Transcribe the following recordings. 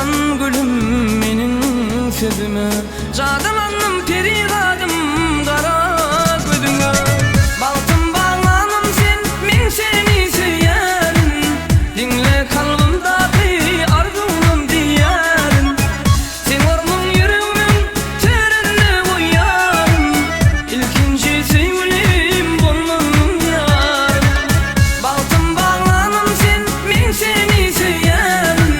Can gülüm menin sözüme, Cadılandım perigadım kara gözüne. Baltım bağlanım sen, men seni söylerim. Dinle kalbimdaki arzum diyerim. Sen ormun yüreğimin terenine koyarım. İlkinci sevgilim olmam yarım. Baltım bağlanım sen, men seni söylerim.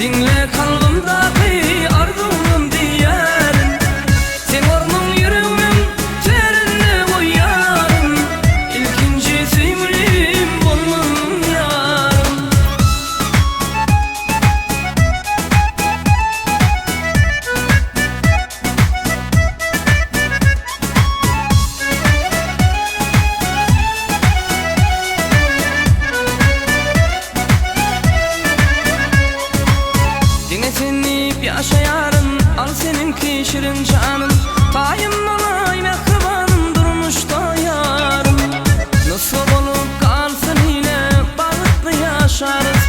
Dinle kalbimdaki arzum diyerim. Sen ormun yüreğimin terenine koyarım. İlkinci sevgilim olmam yarım. Dinletinip yaşayarım, al seninki şirin canım. Tayım olay mehribanım, durmuşta yarım. Nasıl olup kalsın yine balıklı yaşarız.